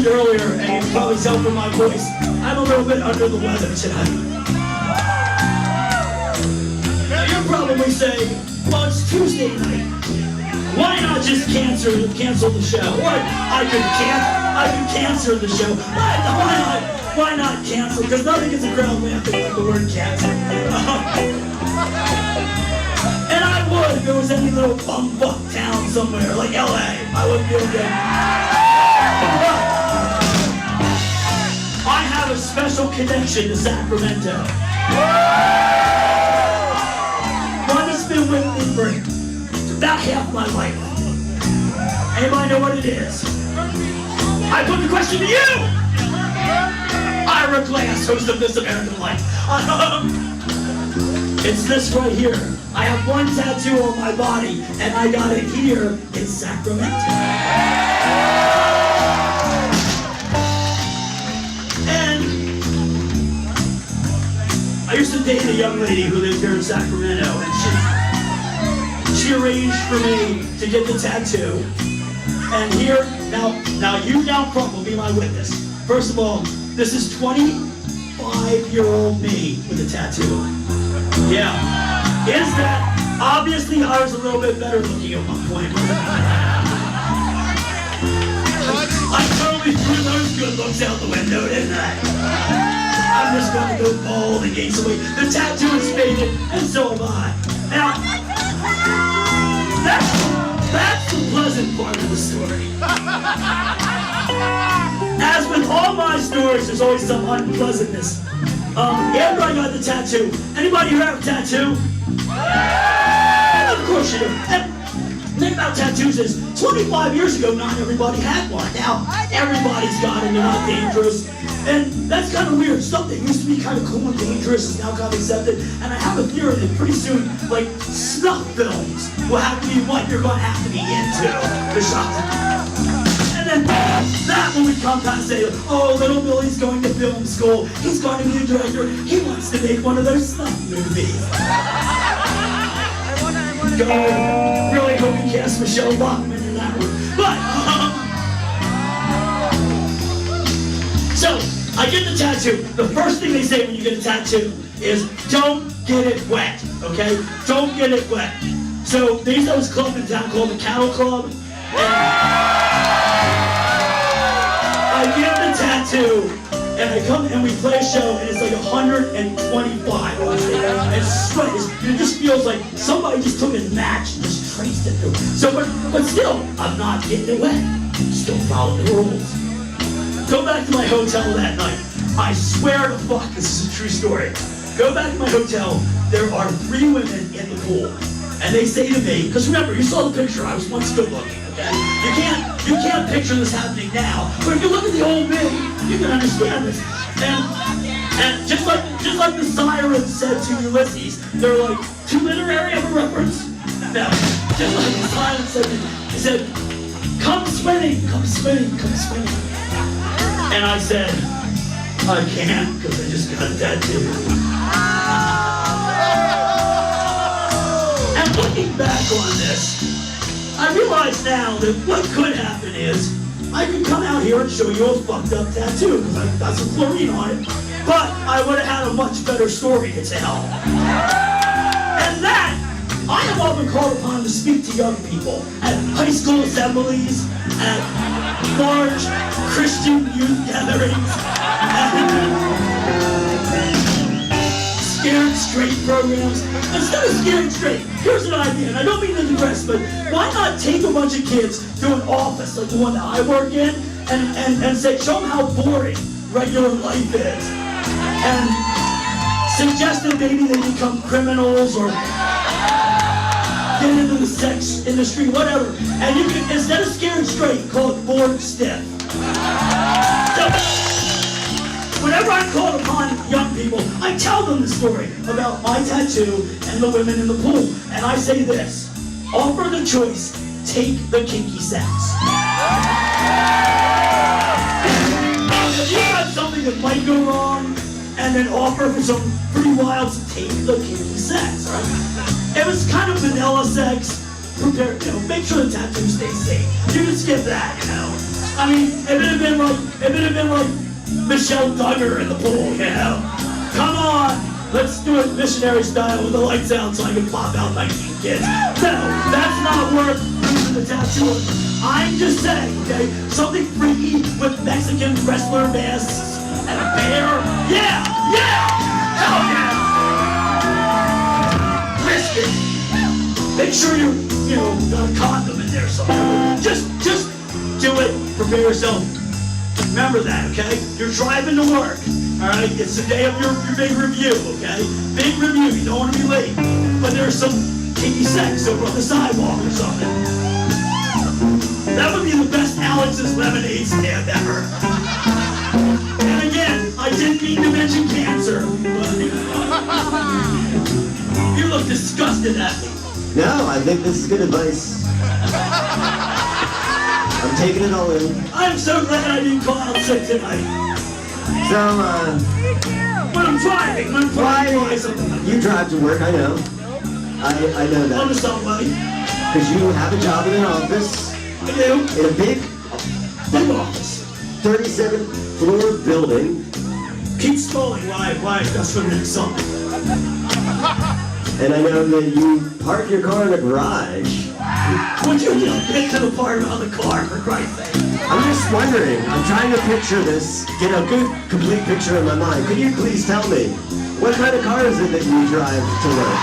mentioned earlier, and you can probably tell from my voice, I'm a little bit under the weather tonight. Now you're probably saying, well, it's Tuesday night. Why not just cancel the show? Or I could cancel the show. Why not cancel? Because nothing gets a crowd laughing like the word cancel. And I would if it was any little bumfuck town somewhere, like LA. I would feel good. I have a special connection to Sacramento. One that's been with me for about half my life. Anybody know what it is? I put the question to you! Ira Glass, host of This American Life. It's this right here. I have one tattoo on my body, and I got it here in Sacramento. And I used to date a young lady who lived here in Sacramento, and she arranged for me to get the tattoo. And here, now you down front will be my witness. First of all, this is 25-year-old me with a tattoo. Yeah. Is that? Obviously, I was a little bit better looking at one point. I totally threw those good looks out the window, didn't I? I'm just going to go bald and gain some weight. The tattoo is faded, and so am I. Now, that's the pleasant part of the story. As with all my stories, there's always some unpleasantness. After I got the tattoo, anybody here have a tattoo? Of course you do. And the thing about tattoos is, 25 years ago, not everybody had one. Now, everybody's got it, they're not dangerous. And that's kind of weird. Stuff that used to be kind of cool and dangerous is now kind of accepted. And I have a theory that pretty soon, like, snuff films will have to be what you're going to have to be into to shop. And then that will become kind of say, oh, little Billy's going to film school. He's going to be a director. He wants to make one of those snuff movies. Really hope you cast Michelle Bachman in that one. But, so, I get the tattoo. The first thing they say when you get a tattoo is, don't get it wet, okay? Don't get it wet. So, they used to have this club in town called the Cattle Club. I get the tattoo, and I come and we play a show, and it's like 125. And sweat, it just feels like somebody just took a match and just traced it through. So, but still, I'm not getting it wet. Still following the rules. Go back to my hotel that night. I swear to fuck, this is a true story. Go back to my hotel. There are 3 women in the pool, and they say to me, because remember, you saw the picture. I was once good looking. Okay? You can't picture this happening now, but if you look at the old me, you can understand this. And just like the siren said to Ulysses, they're like, too literary of a reference? No, just like the siren said, he said, come swimming, come swimming, come swimming. And I said, I can't, because I just got a tattoo. And looking back on this, I realize now that what could happen is, I could come out here and show you a fucked up tattoo, because I got some chlorine on it, but I would have had a much better story to tell. And that, I am often called upon to speak to young people at high school assemblies, at large Christian youth gatherings, Scared Straight programs. Instead of Scared Straight, here's an idea, and I don't mean to digress, but why not take a bunch of kids to an office like the one that I work in and say, show them how boring regular life is, and suggest that maybe they become criminals or get into the sex industry, whatever. And you can, instead of Scared Straight, call it Bored Stiff. So, whenever I'm called upon young people, I tell them the story about my tattoo and the women in the pool. And I say this, offer the choice, take the kinky sex. If you got something that might go wrong, and then offer for some pretty wild to take the kinky sex, right? It was kind of vanilla sex, prepare, make sure the tattoo stays safe. You can skip that, I mean, if it had been like Michelle Duggar in the pool, you know? Come on, let's do it missionary style with the lights out so I can pop out 19 kids. No, that's not worth losing the tattoo. I'm just saying, okay? Something freaky with Mexican wrestler masks and a bear. Yeah, hell yeah! Risk it. Make sure you got a condom in there somewhere. Just do it. Prepare yourself. Remember that, okay? You're driving to work, all right? It's the day of your big review, okay? Big review. You don't want to be late. But there's some kinky sex over on the sidewalk or something. That would be the best Alex's lemonade stand ever. And again, I didn't mean to mention cancer. You look disgusted at me. No, I think this is good advice. I'm taking it all in. I'm so glad I didn't call out sick tonight. So, When I'm driving, you drive to work, I know. I know that. On the subway. Because you have a job in an office. I do. In a big office. 37th-floor building. Keep stalling while I discuss the next song. And I know that you park your car in a garage. Would you get to the part of the car, for Christ's sake? I'm just wondering. I'm trying to picture this, get a good, complete picture in my mind. Could you please tell me, what kind of car is it that you drive to work?